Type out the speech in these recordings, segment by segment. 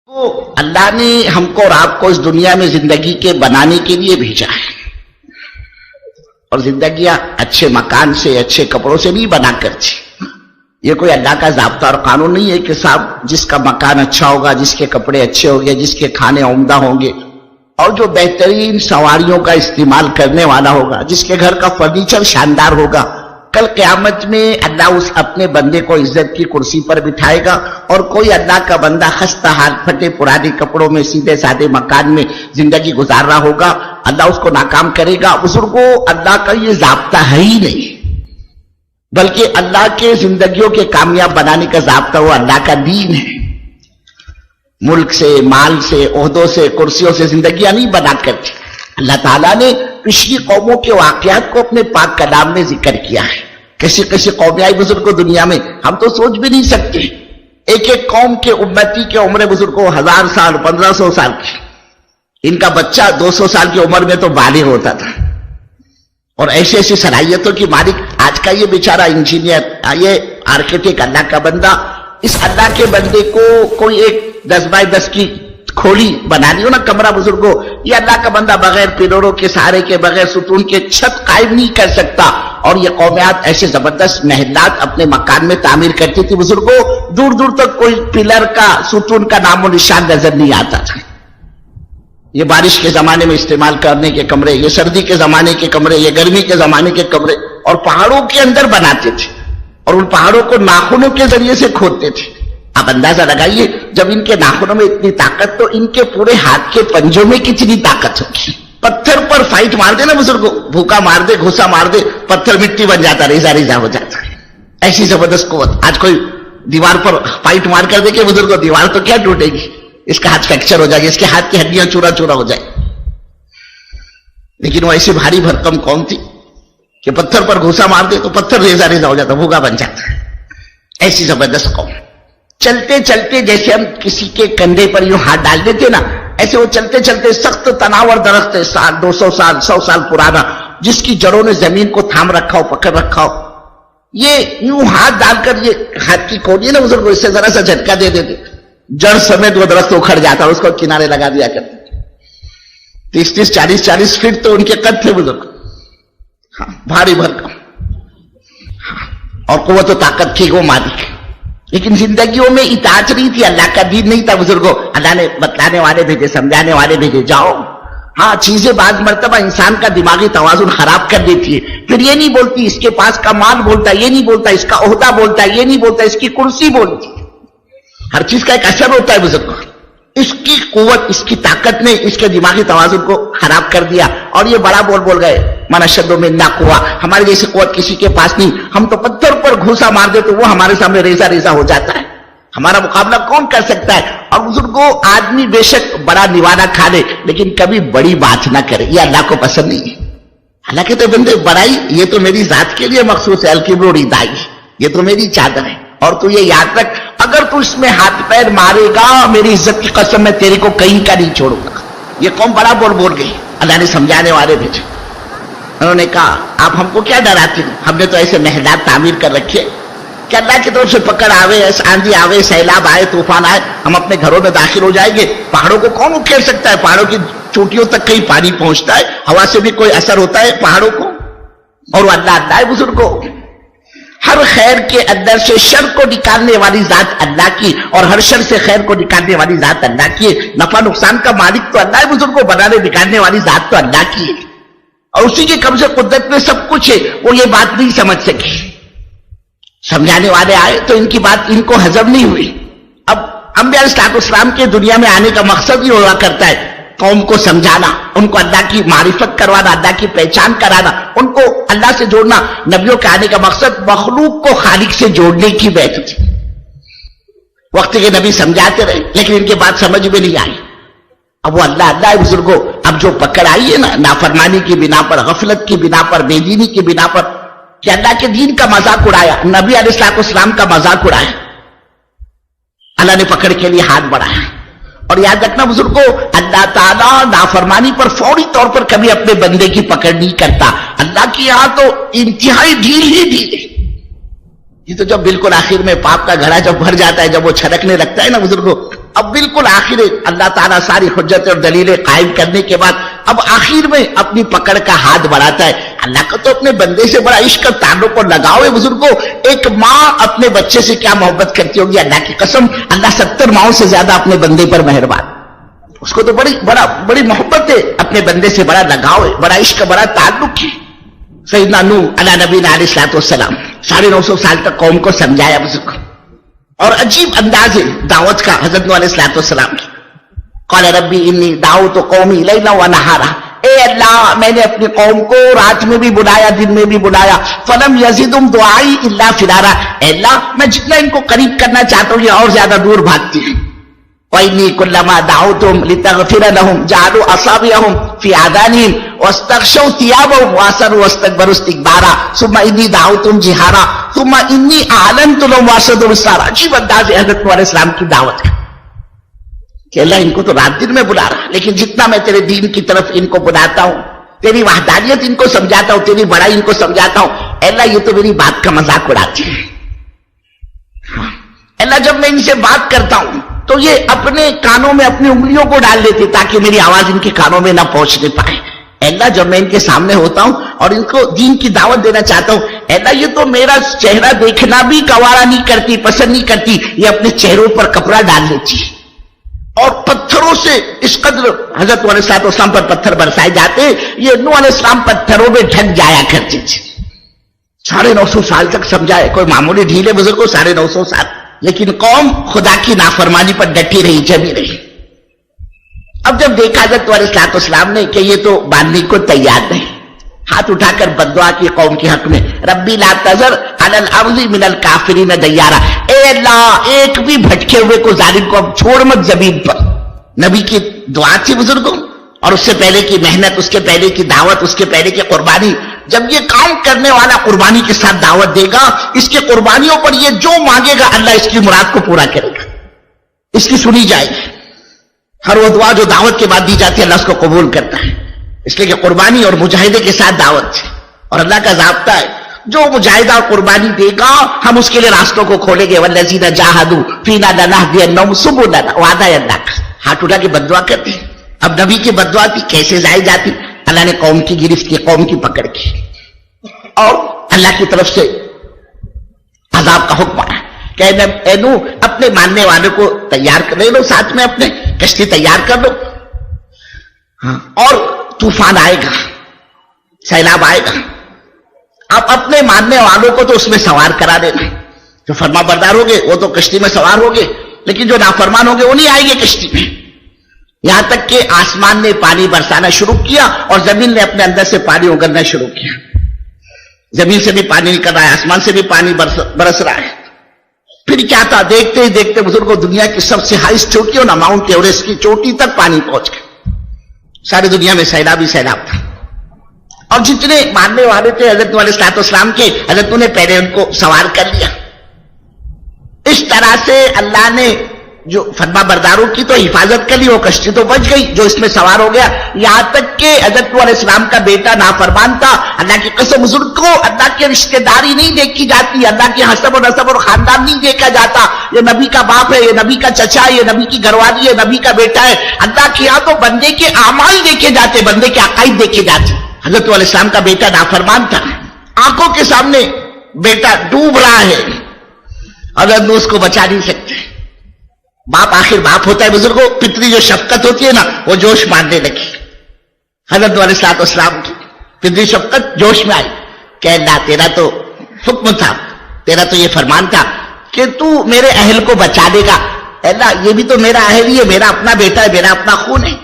تو اللہ نے ہم کو اور آپ کو اس دنیا میں زندگی کے بنانے کے لیے بھیجا ہے، اور زندگیاں اچھے مکان سے اچھے کپڑوں سے نہیں بنا کرتی. یہ کوئی اللہ کا ضابطہ اور قانون نہیں ہے کہ صاحب جس کا مکان اچھا ہوگا، جس کے کپڑے اچھے ہوں گے، جس کے کھانے عمدہ ہوں گے، اور جو بہترین سواریوں کا استعمال کرنے والا ہوگا، جس کے گھر کا فرنیچر شاندار ہوگا، کل قیامت میں اللہ اس اپنے بندے کو عزت کی کرسی پر بٹھائے گا. اور کوئی اللہ کا بندہ خستہ حال پھٹے پرانے کپڑوں میں سیدھے سادے مکان میں زندگی گزار رہا ہوگا، اللہ اس کو ناکام کرے گا. بزرگوں، اللہ کا یہ ضابطہ ہے ہی نہیں، بلکہ اللہ کے زندگیوں کے کامیاب بنانے کا ضابطہ وہ اللہ کا دین ہے. ملک سے، مال سے، عہدوں سے، کرسیوں سے زندگیاں نہیں بنا کرتی. اللہ تعالیٰ نے پچھلی قوموں کے واقعات کو اپنے پاک کلام میں ذکر کیا ہے. کیسی کیسی قومیں آئی بزرگوں دنیا میں، ہم تو سوچ بھی نہیں سکتے. ایک ایک قوم کے امتی کے عمر بزرگوں 1000 سال، 1500 سال کی. ان کا بچہ 200 سال کی عمر میں تو بالغ ہوتا تھا، اور ایسی ایسی صلاحیتوں کی مالک. آج کا یہ بیچارہ انجینئر، یہ آرکیٹیکٹ، اللہ کا بندہ، اس اللہ کے بندے کو کوئی ایک 10x10 کی کھولی بنانی ہو نا کمرہ بزرگوں، یہ اللہ کا بندہ بغیر پلروں کے سہارے کے، بغیر ستون کے چھت قائم نہیں کر سکتا. اور یہ قومیات ایسے زبردست محلات اپنے مکان میں تعمیر کرتی تھی بزرگوں، دور دور تک کوئی پلر کا، ستون کا نام و نشان نظر نہیں آتا تھا. یہ بارش کے زمانے میں استعمال کرنے کے کمرے، یہ سردی کے زمانے کے کمرے، یہ گرمی کے زمانے کے کمرے، اور پہاڑوں کے اندر بناتے تھے، اور ان پہاڑوں کو ناخنوں کے ذریعے سے کھودتے تھے. آپ اندازہ لگائیے، جب ان کے ناخنوں میں اتنی طاقت، تو ان کے پورے ہاتھ کے پنجوں میں کتنی طاقت ہوگی. پتھر پر فائٹ مار دے نا بزرگوں، بھوکا مار دے، گھسا مار دے، پتھر مٹی بن جاتا، ریزہ ریزہ ہو جاتا ہے. ایسی زبردست قوت. آج کوئی دیوار پر فائٹ مار کر دے کہ بزرگوں دیوار تو کیا ٹوٹے گی، اس کا ہاتھ فریکچر ہو جائے گی، اس کے ہاتھ کی ہڈیاں چورا چورا ہو جائے. لیکن وہ ایسی بھاری بھرکم قوم تھی کہ پتھر پر گھوسا مار دے تو پتھر ریزہ ریزہ ہو جاتا، بھوکا بن جاتا. ایسی زبردست قوم. چلتے چلتے جیسے ہم کسی کے کندھے پر یوں ہاتھ ڈال دیتے نا، ایسے وہ چلتے چلتے سخت تناور درخت ہے، 200 سال 100 سال پرانا، جس کی جڑوں نے زمین کو تھام رکھا ہو، پکڑ رکھا ہو. یہ یوں ہاتھ ڈال کر، یہ ہاتھ کی کھولی ہے نا بزرگ، اس سے ذرا سا جھٹکا دے دیتے، جڑ سمیت وہ درخت اکھڑ جاتا، اس کو کنارے لگا دیا کرتے. 30 40 فٹ تو ان کے قد تھے بزرگ. ہاں، بھاری بھرکم، اور قوت و طاقت تھی وہ مالک. لیکن زندگیوں میں اطاعت نہیں تھی، اللہ کا دین نہیں تھا بزرگوں. اللہ نے بتلانے والے بھیجے، سمجھانے والے بھیجے، جاؤ. ہاں، چیزیں بعض مرتبہ انسان کا دماغی توازن خراب کر دیتی ہے. پھر یہ نہیں بولتی اس کے پاس کا مال بولتا ہے، یہ نہیں بولتا اس کا عہدہ بولتا ہے، یہ نہیں بولتا اس کی کرسی بولتی. ہر چیز کا ایک اثر ہوتا ہے بزرگوں. اس کی قوت، اس کی طاقت نے اس کے دماغی توازن کو خراب کر دیا، اور یہ بڑا بول گئے، من اشد منا قوہ، ہماری جیسی قوت کسی کے پاس نہیں. ہم تو پتھر پر گھوسا مار دے تو وہ ہمارے سامنے ریزہ ریزہ ہو جاتا ہے. ہمارا مقابلہ کون کر سکتا ہے؟ اور بزرگوں، آدمی بے شک بڑا نوانا کھا لے، لیکن کبھی بڑی بات نہ کرے، یہ اللہ کو پسند نہیں ہے. اللہ کے تو بندے، بڑائی یہ تو میری ذات کے لیے مخصوص ہے، الکبر ردائی، یہ تو میری چادر ہے. اور تو یہ یاد رکھ، اگر تو اس میں ہاتھ پیر مارے گا، میری عزت کی قسم میں تیرے کو کہیں کا نہیں چھوڑوں گا. یہ قوم بڑا بول گئی. اللہ نے سمجھانے والے بھیجے. انہوں نے کہا، آپ ہم کو کیا ڈراتے ہیں؟ ہم نے تو ایسے محلات تعمیر کر رکھے کہ اللہ کی طرف سے پکڑ آوے، آندھی آوے، سیلاب آئے، طوفان آئے، ہم اپنے گھروں میں داخل ہو جائیں گے. پہاڑوں کو کون اکھیڑ سکتا ہے؟ پہاڑوں کی چوٹیوں تک کہیں پانی پہنچتا ہے؟ ہوا سے بھی کوئی اثر ہوتا ہے پہاڑوں کو؟ اور وہ اللہ ہے بزرگوں. ہر خیر کے اندر سے شر کو نکالنے والی ذات اللہ کی، اور ہر شر سے خیر کو نکالنے والی ذات اللہ کی ہے. نفع نقصان کا مالک تو اللہ ہے بزرگوں، بنانے بگاڑنے والی ذات تو اللہ کی ہے، اور اسی کے قبضے قدرت میں سب کچھ ہے. وہ یہ بات نہیں سمجھ سکے. سمجھانے والے آئے تو ان کی بات ان کو ہضم نہیں ہوئی. اب انبیاء علیہ السلام کے دنیا میں آنے کا مقصد ہی ہوا کرتا ہے قوم کو سمجھانا، ان کو اللہ کی معرفت کروانا، اللہ کی پہچان کرانا، ان کو اللہ سے جوڑنا. نبیوں کے آنے کا مقصد مخلوق کو خالق سے جوڑنے کی بات تھی. وقت کے نبی سمجھاتے رہے، لیکن ان کے بات سمجھ میں نہیں آئی. اب وہ اللہ ہے بزرگوں. اب جو پکڑ آئی ہے نا، نافرمانی کی بنا پر، غفلت کی بنا پر، بے دینی کی بنا پر، کہ اللہ کے دین کا مذاق اڑایا، نبی علیہ السلام کا مذاق اڑایا، اللہ نے پکڑ کے لیے ہاتھ بڑھایا. اور یاد رکھنا بزرگوں، اللہ تعالیٰ نافرمانی پر فوری طور پر کبھی اپنے بندے کی پکڑ نہیں کرتا. اللہ کی یہاں تو انتہائی ڈھیل ہی ڈھیل ہے. یہ تو جب بالکل آخر میں پاپ کا گھڑا جب بھر جاتا ہے، جب وہ چھڑکنے لگتا ہے نا بزرگوں، اب بالکل آخر اللہ تعالیٰ ساری حجت اور دلیلیں قائم کرنے کے بعد اب آخر میں اپنی پکڑ کا ہاتھ بڑھاتا ہے. اللہ کا تو اپنے بندے سے بڑا عشق اور تعلق اور لگاؤ ہے بزرگوں. ایک ماں اپنے بچے سے کیا محبت کرتی ہوگی, اللہ کی قسم اللہ 70 ماؤں سے زیادہ اپنے بندے پر مہربان. اس کو تو بڑی محبت ہے اپنے بندے سے, بڑا لگاؤ ہے, بڑا عشق, بڑا تعلق ہے. سیدنا نوح علیہ نبینا علیہ الصلوۃ والسلام 950 سال تک قوم کو سمجھایا بزرگوں, اور عجیب انداز ہے دعوت کا حضرت نوح علیہ الصلوۃ والسلام کی. قال ربی انی دعوت قومی لیلا ونہارا, اے اللہ میں نے اپنی قوم کو رات میں بھی بلایا دن میں بھی بلایا, فلم یزدہم دعائی الا فرارا, اے اللہ میں جتنا ان کو قریب کرنا چاہتا ہوں یہ اور زیادہ دور بھاگتی ہیں. وَإِنِّي كُلَّمَا دَعَوْتُهُمْ لِتَغْفِرَ لَهُمْ جَعَلُوا أَصَابِعَهُمْ فِي آذَانِهِمْ وَاسْتَغْشَوْا ثِيَابَهُمْ وَأَصَرُّوا وَاسْتَكْبَرُوا اسْتِكْبَارًا ثُمَّ إِنِّي دَعَوْتُهُمْ جِهَارًا ثُمَّ إِنِّي أَعْلَنْتُ لَهُمْ وَأَسْرَرْتُ إِسْرَارًا. عجیب انداز ہے حضرت نوح علیہ السلام کی دعوت کا کہ اللہ ان کو تو رات دن میں بلا رہا, لیکن جتنا میں تیرے دین کی طرف ان کو بلاتا ہوں, تیری وحدانیت ان کو سمجھاتا ہوں, تیری بڑائی ان کو سمجھاتا ہوں, اللہ یہ تو میری بات کا مذاق اڑاتی ہے. اللہ جب میں ان سے بات کرتا ہوں تو یہ اپنے کانوں میں اپنی انگلیوں کو ڈال دیتے تاکہ میری آواز ان کے کانوں میں نہ پہنچنے پائے. اللہ جب میں ان کے سامنے ہوتا ہوں اور ان کو دین کی دعوت دینا چاہتا ہوں, اللہ یہ تو میرا چہرہ دیکھنا بھی گوارا نہیں کرتی, پسند نہیں کرتی, یہ اپنے چہروں پر کپڑا ڈال لیتی ہے. اور پتھروں سے اس قدر حضرت علیہ الصلوۃ والسلام پر پتھر برسائے جاتے, یہ نوح علیہ السلام پتھروں میں ڈھک جایا کرتے تھے. 950 سال تک سمجھائے, کوئی معمولی ڈھیلے بزرگ کو 950 سال, لیکن قوم خدا کی نافرمانی پر ڈٹی رہی, جمی رہی. اب جب دیکھا حضرت علیہ الصلوۃ والسلام نے کہ یہ تو باندھنے کو تیار نہیں, ہاتھ اٹھا کر بددعا کی قوم کے حق میں, ربی لا تذر علی الارض من الکافرین دیارا, اے اللہ ایک بھی بھٹکے ہوئے کو ظالم کو اب چھوڑ مت زمین پر. نبی کی دعا تھی بزرگوں, اور اس سے پہلے کی محنت, اس کے پہلے کی دعوت, اس کے پہلے کی قربانی. جب یہ کام کرنے والا قربانی کے ساتھ دعوت دے گا, اس کی قربانیوں پر یہ جو مانگے گا اللہ اس کی مراد کو پورا کرے گا, اس کی سنی جائے گی. ہر وہ دعا جو دعوت کے بعد دی جاتی ہے اللہ اس کو قبول کرتا ہے, اس لیے کہ قربانی اور مجاہدے کے ساتھ دعوت ہے. اور اللہ کا ضابطہ ہے جو مجاہدہ اور قربانی دے گا ہم اس کے لیے راستوں کو کھولیں گے. والذین جاہدوا فینا لنہدینہم سبلنا, وعدہ ہے اللہ کا. ہاتھ اٹھا کے بددعا کرتے ہیں. اب نبی کی بددعا تھی, کیسے ضائع جاتی. اللہ نے قوم کی گرفت کی, قوم کی پکڑ کی, اور اللہ کی طرف سے عذاب کا حکم آیا کہ اے نوح اپنے ماننے والوں کو تیار کر لو, ساتھ میں اپنے کشتی تیار کر لو, اور طوفان آئے گا, سیلاب آئے گا. آپ اپنے ماننے والوں کو تو اس میں سوار کرا دینا. جو فرما بردار ہوگے وہ تو کشتی میں سوار ہوگے, لیکن جو نافرمان ہوگے وہ نہیں آئیں گے کشتی میں. یہاں تک کہ آسمان نے پانی برسانا شروع کیا اور زمین نے اپنے اندر سے پانی اگلنا شروع کیا. زمین سے بھی پانی نکل رہا ہے, آسمان سے بھی پانی برس رہا ہے. پھر کیا تھا, دیکھتے ہی دیکھتے بزرگوں دنیا کی سب سے ہائیسٹ چوٹی ہو نا, ماؤنٹ ایوریسٹ کی چوٹی تک پانی پہنچ گیا. ساری دنیا میں سیلاب ہی سیلاب تھا. اور جتنے ماننے والے تھے حضرت علیہ الصلوۃ والسلام کے, حضرت نے پہلے ان کو سوار کر لیا. اس طرح سے اللہ نے جو فرما برداروں کی تو حفاظت کر لی, وہ کشتی تو بچ گئی جو اس میں سوار ہو گیا. یہاں تک کہ حضرت علیہ السلام کا بیٹا نافرمان تھا. اللہ کی قسم بزرگ کو اللہ کی رشتہ داری نہیں دیکھی جاتی, اللہ کی حسب و نسب اور خاندان نہیں دیکھا جاتا. یہ نبی کا باپ ہے, یہ نبی کا چچا ہے, یہ نبی کی گھر والی ہے, نبی کا بیٹا ہے. اللہ کے یہاں تو بندے کے اعمال دیکھے جاتے, بندے کے عقائد دیکھے جاتے. حضرت علیہ السلام کا بیٹا نافرمان تھا, آنکھوں کے سامنے بیٹا ڈوب رہا ہے, حضرت اس کو بچا نہیں سکتے. باپ آخر باپ ہوتا ہے بزرگوں, پتری جو شفقت ہوتی ہے نا وہ جوش مارنے لگی. حضرت علیہ الصلوۃ والسلام کی پتری شفقت جوش میں آئی کہ اللہ تیرا تو حکم تھا, تیرا تو یہ فرمان تھا کہ تو میرے اہل کو بچا دے گا. اللہ یہ بھی تو میرا اہل ہی ہے, میرا اپنا بیٹا ہے, میرا اپنا خون ہے.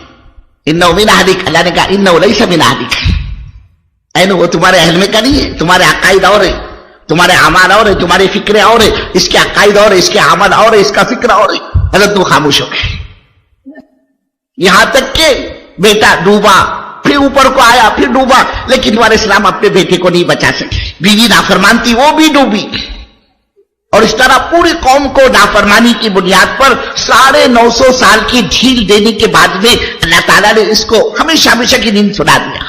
انہ من اہلک, اللہ نے کہا انہ لیس من اہلک, وہ تمہارے اہل میں کا نہیں ہے. تمہارے عقائد اور ہے, تمہارے اعمال اور ہے, تمہاری فکریں اور ہے, اس کے عقائد اور ہے, اس کے عمل اور ہے, اس کا فکر اور ہے. حضرت وہ خاموش ہو گئے. یہاں تک کہ بیٹا ڈوبا, پھر اوپر کو آیا, پھر ڈوبا, لیکن علیہ السلام اپنے بیٹے کو نہیں بچا سکے. بیوی نافرمان تھی, وہ بھی ڈوبی. اور اس طرح پوری قوم کو نافرمانی کی بنیاد پر 950 سال کی ڈھیل دینے کے بعد میں اللہ تعالیٰ نے اس کو ہمیشہ ہمیشہ کی نیند سنا دیا.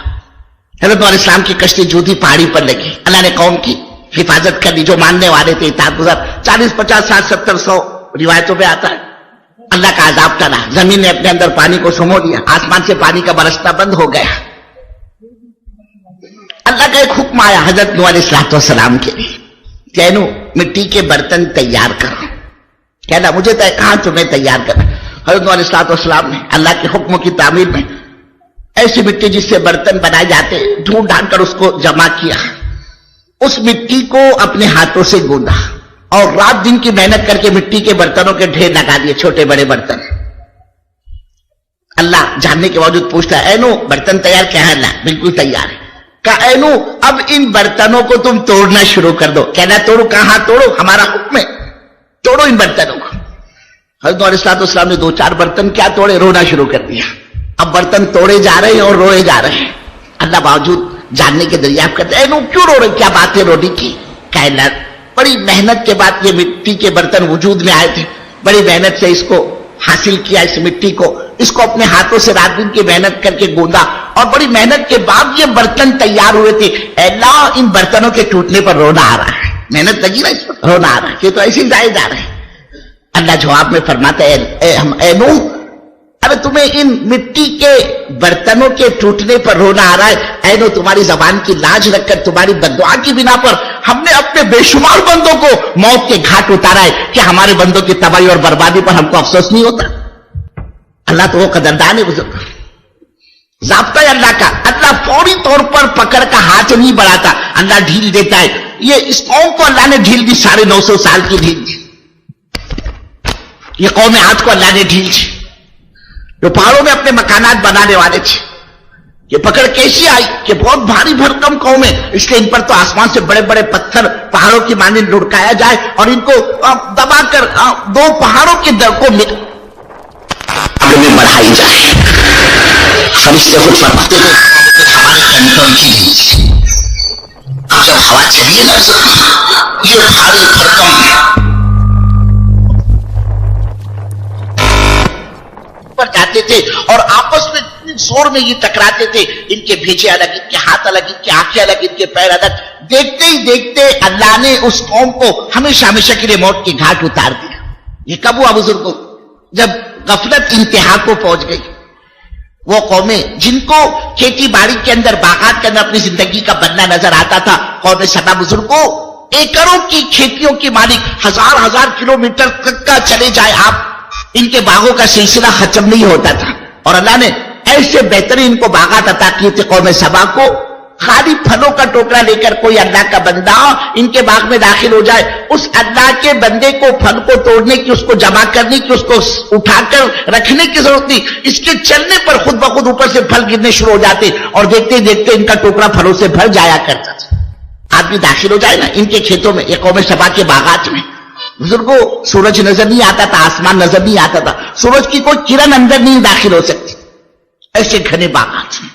حضرت علیہ السلام کی کشتی جودھی پہاڑی پر لگی. اللہ نے قوم کی حفاظت کر لی, جو ماننے والے تھے اطاعت گزار. 40 50 60 70 100 روایتوں میں آتا ہے اللہ کا عذاب ٹلا, زمین نے اپنے اندر پانی کو سمو لیا, آسمان سے پانی کا برسنا بند ہو گیا. اللہ کا ایک حکم آیا حضرت نوح علیہ السلام کے لیے, کہنو مٹی کے برتن تیار کرو. کہنا مجھے کہاں تمہیں تیار کرنا. حضرت نوح علیہ السلام نے اللہ کے حکموں کی تعمیل میں ایسی مٹی جس سے برتن بنائے جاتے ڈھونڈ ڈھانڈ کر اس کو جمع کیا, اس مٹی کو اپنے ہاتھوں سے گوندا اور رات دن کی محنت کر کے مٹی کے برتنوں کے ڈھیر لگا دیے, چھوٹے بڑے برتن. اللہ جاننے کے باوجود پوچھتا ہے, اے نوح برتن تیار کیا ہے؟ اللہ بالکل تیار ہے. کہا اے نوح اب ان برتنوں کو تم توڑنا شروع کر دو. کہنا توڑو, کہاں توڑو, ہمارا حکم ہے توڑو ان برتنوں کو. حضرت نوح علیہ السلام نے 2-4 برتن کیا توڑے, رونا شروع کر دیا. اب برتن توڑے جا رہے ہیں اور روئے جا رہے ہیں. اللہ باوجود جاننے کے دریافت کرتے, اے نوح کیوں رو رہے, کیا بات ہے رونے کی؟ کہنا بڑی محنت کے بعد یہ مٹی کے برتن وجود میں آئے تھے, بڑی محنت سے اس کو حاصل کیا, اس مٹی کو, اس کو اپنے ہاتھوں سے رات دن کی محنت کر کے گوندا اور بڑی محنت کے بعد یہ برتن تیار ہوئے تھے. اے اللہ ان برتنوں کے ٹوٹنے پر رونا آ رہا ہے, محنت لگی نا اس پر, رونا آ رہا ہے, یہ تو ایسے ہی ضائع جا رہے ہیں. اللہ جواب میں فرماتا ہے, اے نوح ارے تمہیں ان مٹی کے برتنوں کے ٹوٹنے پر رونا آ رہا ہے, اے نوح تمہاری زبان کی لاج رکھ کر تمہاری بددعا کی بنا پر ہم نے اپنے بے شمار بندوں کو موت کے گھاٹ اتارا ہے. کہ ہمارے بندوں کی تباہی اور بربادی پر ہم کو افسوس نہیں ہوتا؟ اللہ تو وہ قدردان ہے بزرگ, ضابطہ ہے اللہ کا. اللہ فوری طور پر پکڑ کا ہاتھ نہیں بڑھاتا, اللہ ڈھیل دیتا ہے. یہ اس قوم کو اللہ نے ڈھیل دی, 950 سال کی ڈھیل دی. یہ قوم عاد کو اللہ نے ڈھیل دی, جو پہاڑوں میں اپنے مکانات بنانے والے تھے. یہ پکڑ کیسی آئی کہ بہت بھاری بھرکم قوم ہے, اس لیے ان پر تو آسمان سے بڑے بڑے پتھر پہاڑوں کی مانند لڑکایا جائے اور ان کو دبا کر 2 پہاڑوں کے در کو بڑھائی جائے. ہم اس سے خود فرماتے ہیں ہمارے کنٹرول کی نہیں. اب جب ہوا چلیے نا یہ بھاری بھرکم پر جاتے تھے اور آپس میں زور میں یہ ٹکراتے تھے. ان کے بھیجے الگ, ان کے ہاتھ الگ, ان کی آنکھیں الگ, ان کے پیر الگ. دیکھتے ہی دیکھتے اللہ نے اس قوم کو ہمیشہ ہمیشہ کے لیے موت کے گھاٹ اتار دیا. یہ کب ہوا بزرگوں؟ جب غفلت انتہا کو پہنچ گئی. وہ قومیں جن کو کھیتی باڑی کے اندر, باغات کے اندر اپنی زندگی کا بننا نظر آتا تھا, قوم سبا بزرگوں ایکڑوں کی کھیتیوں کی مالک, 1000 کلومیٹر تک کا چلے جائے آپ, ان کے باغوں کا سلسلہ ختم نہیں ہوتا تھا. اور اللہ نے ایسے بہترین ان کو باغات عطا کیے تھے قوم سبا کو. خالی پھلوں کا ٹوکرا لے کر کوئی اللہ کا بندہ ان کے باغ میں داخل ہو جائے, اس اللہ کے بندے کو پھل کو توڑنے کی, اس کو جمع کرنے کی, اس کو اٹھا کر رکھنے کی ضرورت نہیں. اس کے چلنے پر خود بخود اوپر سے پھل گرنے شروع ہو جاتے اور دیکھتے دیکھتے ان کا ٹوکرا پھلوں سے بھر جایا کرتا تھا. آدمی داخل ہو جائے نا ان کے کھیتوں میں, یہ قوم سبا کے باغات میں, بزرگوں سورج نظر نہیں آتا تھا, آسمان نظر نہیں آتا تھا, سورج کی کوئی کرن اندر نہیں داخل ہو سکتی. ایسے گھنے باغات ہیں.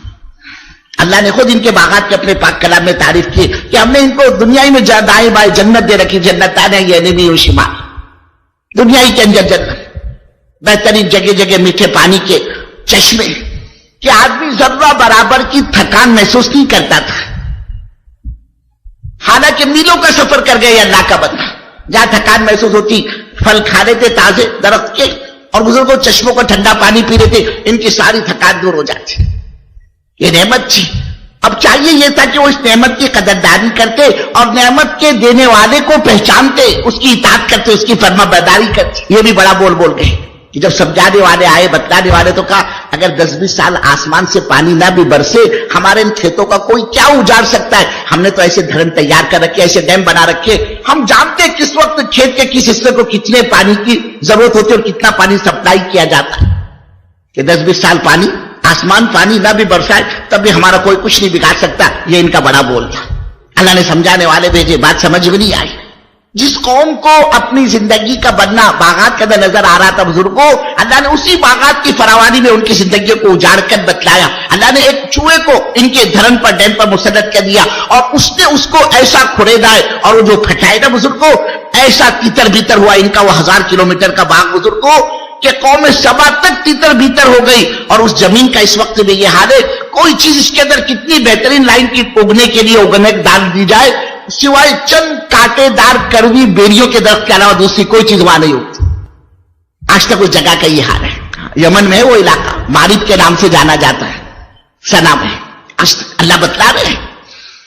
اللہ نے خود ان کے باغات کے اپنے پاک کلام میں تعریف کی کہ ہم نے ان کو دنیا میں دائیں بائیں جنت دے رکھی, جنتان یمین و شمال. دنیا کے اندر جنت, بہترین جگہ جگہ میٹھے پانی کے چشمے, کہ آدمی ذرہ برابر کی تھکان محسوس نہیں کرتا تھا. حالانکہ میلوں کا سفر کر گئے اللہ کا بندہ, جہاں تھکان محسوس ہوتی پھل کھا رہے تھے تازے درخت کے, اور بزرگوں چشموں کو ٹھنڈا پانی پی رہے تھے, ان کی ساری تھکان دور ہو جاتی. یہ نعمت تھی. اب چاہیے یہ تھا کہ وہ اس نعمت کی قدردانی کرتے اور نعمت کے دینے والے کو پہچانتے, اس کی اطاعت کرتے, اس کی فرما برداری کرتے. یہ بھی بڑا بول گئے کہ جب سمجھانے والے آئے, بتلانے والے, تو کہا اگر 10-20 سال آسمان سے پانی نہ بھی برسے ہمارے ان کھیتوں کا کوئی کیا اجاڑ سکتا ہے. ہم نے تو ایسے دھرن تیار کر رکھے, ایسے ڈیم بنا رکھے, ہم جانتے کس وقت کھیت کے کس حصے کو کتنے پانی کی ضرورت ہوتی ہے اور کتنا پانی سپلائی کیا جاتا ہے. کہ 10-20 سال پانی, آسمان پانی نہ بھی برسائے تب بھی ہمارا کوئی کچھ نہیں بگاڑ سکتا. یہ ان کا بڑا بول تھا. اللہ نے سمجھانے والے بھیجے, بات سمجھ میں نہیں آئی. جس قوم کو اپنی زندگی کا بننا باغات کے اندر نظر آ رہا تھا بزرگوں, اللہ نے اسی باغات کی فراوانی میں ان کی زندگیوں کو اجاڑ کر بتلایا. اللہ نے ایک چوہے کو ان کے دھرن پر, ڈیم پر مسلط کر دیا اور اس نے اس کو ایسا کھڑیدا ہے اور وہ جو پھٹائے نا بزرگوں, ایسا تیتر بھیتر ہوا ان کا وہ 1000 کلومیٹر کا باغ بزرگوں, کہ قوم سبا تک تیتر بھیتر ہو گئی. اور اس زمین کا اس وقت میں یہ حال ہے, کوئی چیز اس کے اندر کتنی بہترین لائن کی اگنے کے لیے اگنے ڈال دی جائے, سوائے چند کانٹے دار کروی بیریوں کے درخت کے علاوہ دوسری کوئی چیز وہاں نہیں ہوتی. آج تک اس جگہ کا یہ حال ہے. یمن میں ہے وہ علاقہ, معرب کے نام سے جانا جاتا ہے, سنا میں. آج تک اللہ بتلا رہے ہیں.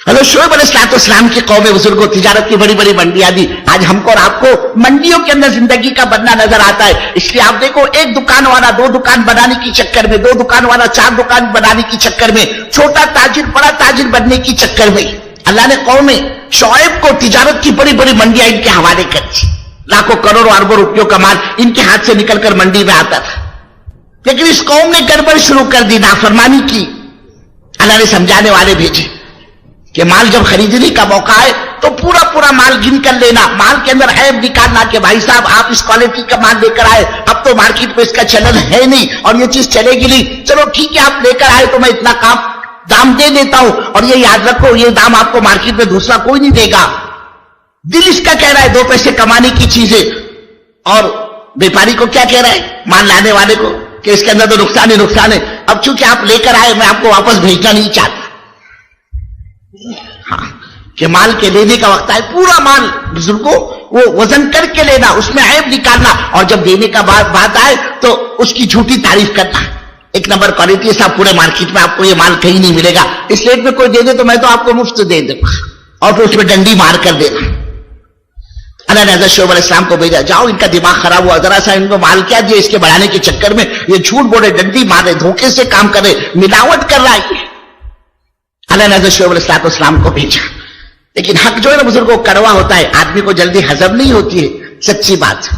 حضرت شعیب علیہ السلام کی قوم بزرگوں تجارت کی بڑی بڑی منڈیاں دی. آج ہم کو اور آپ کو منڈیوں کے اندر زندگی کا بننا نظر آتا ہے. اس لیے آپ دیکھو, ایک دکان والا 2 دکان بنانے کی چکر میں, 2 دکان والا 4 دکان بنانے کی چکر میں, چھوٹا تاجر بڑا تاجر بننے کی چکر میں اللہ نے قوم شعیب کو تجارت کی بڑی بڑی منڈیاں ان کے حوالے کر دی. لاکھوں کروڑوں اربوں روپیوں کا مال ان کے ہاتھ سے نکل کر منڈی میں آتا تھا. لیکن اس قوم نے گڑبڑ شروع کر دی, نافرمانی کی. اللہ نے سمجھانے والے بھیجے کہ مال جب خریدنے کا موقع ہے تو پورا مال گن کر لینا, مال کے اندر عیب نکالنا کہ بھائی صاحب آپ اس کوالٹی کا مال لے کر آئے, اب تو مارکیٹ میں اس کا چلن ہے نہیں اور یہ چیز چلے گی نہیں, چلو ٹھیک ہے آپ لے کر آئے تو میں اتنا دام دے دیتا ہوں, اور یہ یاد رکھو یہ دام آپ کو مارکیٹ میں دوسرا کوئی نہیں دے گا. دل اس کا کہہ رہا ہے 2 پیسے کمانے کی چیزیں, اور بیپاری کو کیا کہہ رہا ہے, مال لانے والے کو, کہ اس کے اندر تو نقصان ہی نقصان ہے. اب چونکہ آپ لے کر آئے میں آپ کو واپس بھیجنا نہیں چاہتا. ہاں کہ مال کے لینے کا وقت ہے, پورا مال بزرگوں وہ وزن کر کے لینا, اس میں عیب نکالنا, اور جب دینے کا بات آئے تو اس کی جھوٹی تعریف کرنا. 1 نمبر کوالٹی صاحب, پورے مارکیٹ میں آپ کو یہ مال کہیں نہیں ملے گا, اس ریٹ میں کوئی دے دے تو میں تو آپ کو مفت دے دوں گا, اور پھر اس میں ڈنڈی مار کر دینا. اللہ نے حضرت شعیب علیہ السلام کو بھیجا, جاؤ ان کا دماغ خراب ہوا, ذرا سا ان کو مال کیا دیا, اس کے بڑھانے کے چکر میں یہ جھوٹ بولے, ڈنڈی مارے, دھوکے سے کام کرے, ملاوٹ کر رہا ہے. اللہ نے حضرت شعیب علیہ السلام کو بھیجا. لیکن حق جو ہے نا بزرگوں کڑوا ہوتا ہے, آدمی کو جلدی ہضم نہیں ہوتی ہے. سچی بات,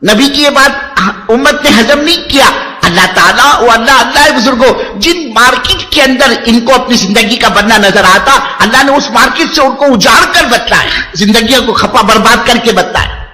نبی کی یہ بات امت نے ہضم نہیں کیا. اللہ تعالیٰ وہ اللہ بزرگوں, جن مارکیٹ کے اندر ان کو اپنی زندگی کا بننا نظر آتا, اللہ نے اس مارکیٹ سے ان کو اجاڑ کر بتلایا, زندگیوں کو کھپا برباد کر کے بتلایا.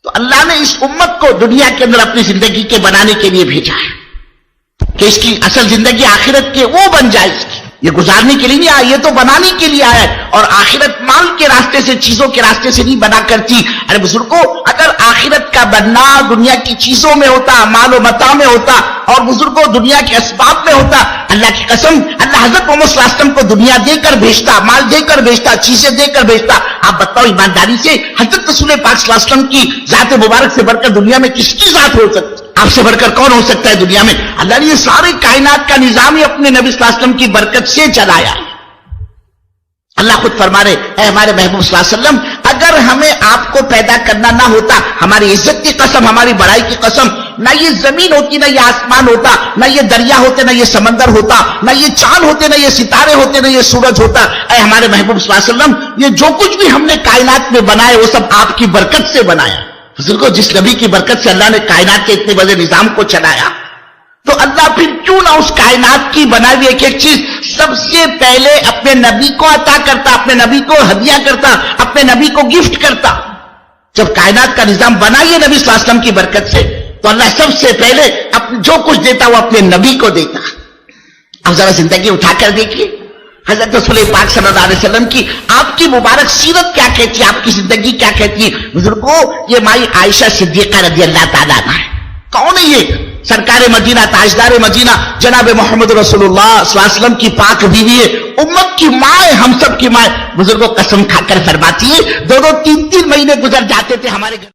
تو اللہ نے اس امت کو دنیا کے اندر اپنی زندگی کے بنانے کے لیے بھیجا ہے کہ اس کی اصل زندگی آخرت کے وہ بن جائے. اس کی یہ گزارنے کے لیے نہیں آیا, یہ تو بنانے کے لیے آیا ہے. اور آخرت مال کے راستے سے, چیزوں کے راستے سے نہیں بنا کرتی. ارے بزرگوں, اگر آخرت کا بننا دنیا کی چیزوں میں ہوتا, مال و متاع میں ہوتا, اور بزرگوں دنیا کے اسباب میں ہوتا, اللہ کی قسم اللہ حضرت محمد صلی اللہ علیہ وسلم کو دنیا دے کر بھیجتا, مال دے کر بھیجتا, چیزیں دے کر بھیجتا. آپ بتاؤ ایمانداری سے, حضرت رسول پاک صلی اللہ علیہ وسلم کی ذات مبارک سے بڑھ کر دنیا میں کس کی ذات ہو سکتی؟ آپ سے بڑھ کر کون ہو سکتا ہے دنیا میں؟ اللہ نے یہ سارے کائنات کا نظام ہی اپنے نبی صلی اللہ علیہ وسلم کی برکت سے چلایا ہے. اللہ خود فرما رہے, اے ہمارے محبوب صلی اللہ علیہ وسلم, اگر ہمیں آپ کو پیدا کرنا نہ ہوتا, ہماری عزت کی قسم, ہماری بڑائی کی قسم, نہ یہ زمین ہوتی, نہ یہ آسمان ہوتا, نہ یہ دریا ہوتے, نہ یہ سمندر ہوتا, نہ یہ چاند ہوتے, نہ یہ ستارے ہوتے, نہ یہ سورج ہوتا. اے ہمارے محبوب صلی اللہ علیہ وسلم, یہ جو کچھ بھی ہم نے کائنات میں بنائے وہ سب آپ کی برکت سے بنایا. بزرگوں, جس نبی کی برکت سے اللہ نے کائنات کے اتنے بڑے نظام کو چلایا, تو اللہ پھر کیوں نہ اس کائنات کی بنائی ہوئی ایک ایک چیز سب سے پہلے اپنے نبی کو عطا کرتا, اپنے نبی کو ہدیہ کرتا, اپنے نبی کو گفٹ کرتا. جب کائنات کا نظام بنا یہ نبی صلی اللہ علیہ وسلم کی برکت سے, تو اللہ سب سے پہلے جو کچھ دیتا وہ اپنے نبی کو دیتا. اب ذرا زندگی اٹھا کر دیکھیے, حضرت رسول پاک صلی اللہ علیہ وسلم کی, آپ کی مبارک سیرت کیا کہتی ہے, آپ کی زندگی کیا کہتی ہے. بزرگوں, یہ مائی عائشہ صدیقہ رضی اللہ تعالیٰ عنہا ہے. کون ہے یہ؟ سرکار مدینہ, تاجدار مدینہ, جناب محمد رسول اللہ صلی اللہ علیہ وسلم کی پاک بیوی ہے, امت کی ماں ہے, ہم سب کی ماں ہے. بزرگوں قسم کھا کر فرماتی ہے, 2-2, 3-3 مہینے گزر جاتے تھے ہمارے گھر.